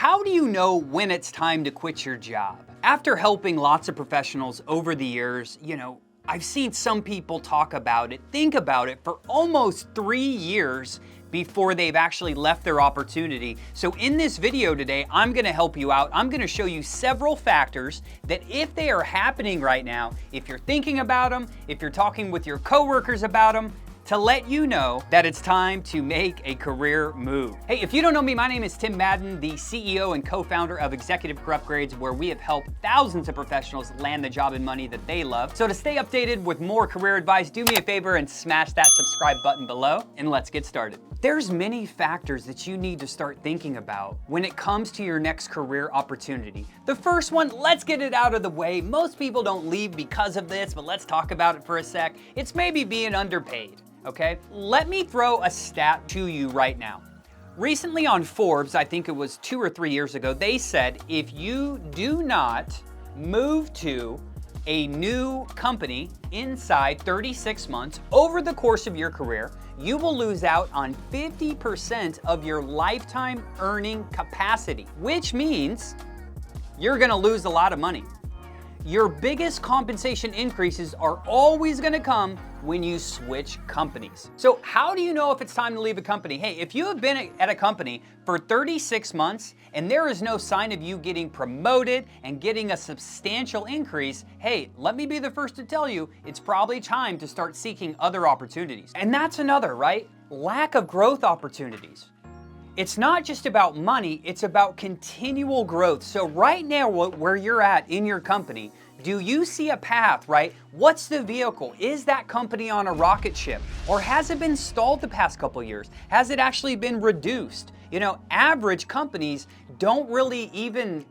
how do you know when it's time to quit your job? After helping lots of professionals over the years, I've seen some people talk about it, think about it for almost 3 years before they've actually left their opportunity. So in this video today, I'm gonna help you out. I'm gonna show you several factors that if they are happening right now, if you're thinking about them, if you're talking with your coworkers about them, to let you know that it's time to make a career move. Hey, if you don't know me, my name is Tim Madden, the CEO and co-founder of Executive Career Upgrades, where we have helped thousands of professionals land the job and money that they love. So to stay updated with more career advice, do me a favor and smash that subscribe button below, and let's get started. There's many factors that you need to start thinking about when it comes to your next career opportunity. The first one, let's get it out of the way. Most people don't leave because of this, but let's talk about it for a sec. It's maybe being underpaid. Okay, let me throw a stat to you right now. Recently on Forbes, I think it was 2 or 3 years ago, they said if you do not move to a new company inside 36 months over the course of your career, you will lose out on 50% of your lifetime earning capacity, which means you're gonna lose a lot of money. Your biggest compensation increases are always gonna come when you switch companies. So how do you know if it's time to leave a company? Hey, if you have been at a company for 36 months and there is no sign of you getting promoted and getting a substantial increase, hey, let me be the first to tell you, it's probably time to start seeking other opportunities. And that's another, right? Lack of growth opportunities. It's not just about money, it's about continual growth. So right now, where you're at in your company, do you see a path, right? What's the vehicle? Is that company on a rocket ship? Or has it been stalled the past couple years? Has it actually been reduced? Average companies don't really even,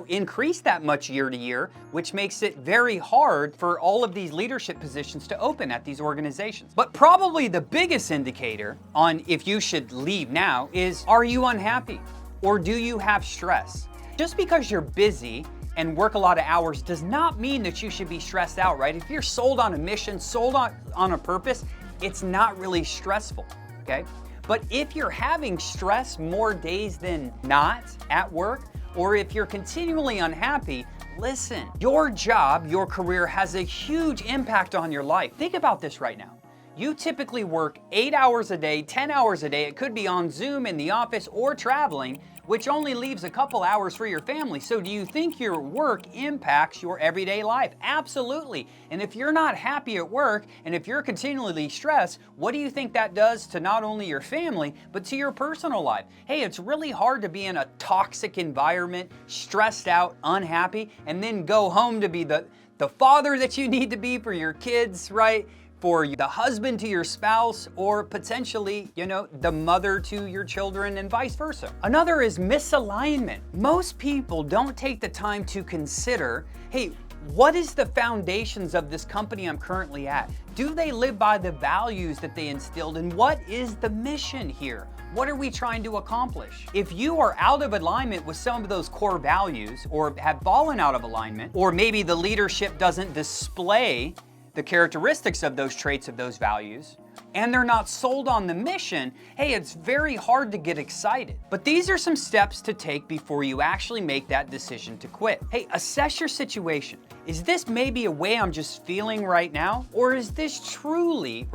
increase that much year to year, which makes it very hard for all of these leadership positions to open at these organizations. But probably the biggest indicator on if you should leave now is, are you unhappy? Or do you have stress? Just because you're busy and work a lot of hours does not mean that you should be stressed out, right? If you're sold on a mission, sold on a purpose, it's not really stressful, okay? But if you're having stress more days than not at work, or if you're continually unhappy, listen, your job, your career has a huge impact on your life. Think about this right now. You typically work 8 hours a day, 10 hours a day. It could be on Zoom in the office or traveling, which only leaves a couple hours for your family. So do you think your work impacts your everyday life? Absolutely. And if you're not happy at work, and if you're continually stressed, what do you think that does to not only your family, but to your personal life? Hey, it's really hard to be in a toxic environment, stressed out, unhappy, and then go home to be the father that you need to be for your kids, right? For the husband to your spouse, or potentially, the mother to your children and vice versa. Another is misalignment. Most people don't take the time to consider, hey, what is the foundations of this company I'm currently at? Do they live by the values that they instilled? And what is the mission here? What are we trying to accomplish? If you are out of alignment with some of those core values, or have fallen out of alignment, or maybe the leadership doesn't display the characteristics of those traits of those values, and they're not sold on the mission, hey, it's very hard to get excited. But these are some steps to take before you actually make that decision to quit. Hey, assess your situation. Is this maybe a way I'm just feeling right now? Or is this truly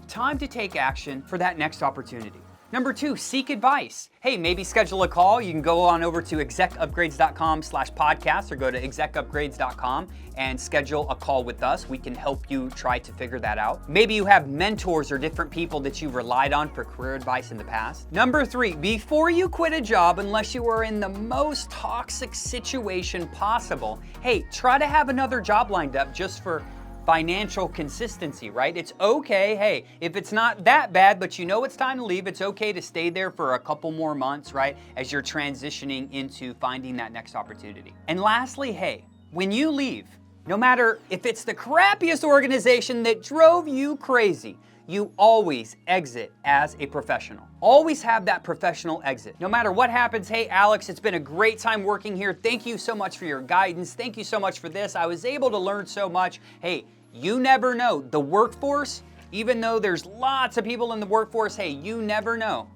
time to take action for that next opportunity? Number 2, seek advice. Hey, maybe schedule a call. You can go on over to execupgrades.com/podcast or go to execupgrades.com and schedule a call with us. We can help you try to figure that out. Maybe you have mentors or different people that you've relied on for career advice in the past. Number 3, before you quit a job, unless you are in the most toxic situation possible, hey, try to have another job lined up just for financial consistency, right? It's okay, hey, if it's not that bad, but it's time to leave, it's okay to stay there for a couple more months, right? As you're transitioning into finding that next opportunity. And lastly, hey, when you leave, no matter if it's the crappiest organization that drove you crazy, you always exit as a professional. Always have that professional exit. No matter what happens, hey, Alex, it's been a great time working here. Thank you so much for your guidance. Thank you so much for this. I was able to learn so much. Hey, you never know. The workforce, even though there's lots of people in the workforce, hey, you never know.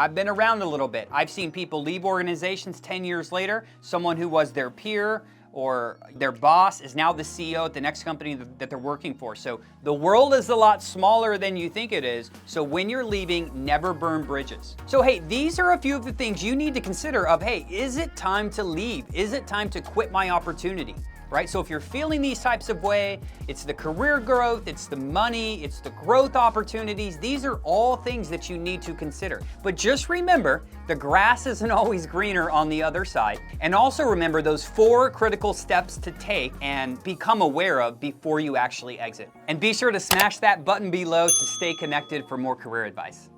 I've been around a little bit. I've seen people leave organizations 10 years later. Someone who was their peer or their boss is now the CEO at the next company that they're working for. So the world is a lot smaller than you think it is. So when you're leaving, never burn bridges. So hey, these are a few of the things you need to consider of, hey, is it time to leave? Is it time to quit my opportunity? Right? So if you're feeling these types of way, it's the career growth, it's the money, it's the growth opportunities. These are all things that you need to consider. But just remember, the grass isn't always greener on the other side. And also remember those 4 critical steps to take and become aware of before you actually exit. And be sure to smash that button below to stay connected for more career advice.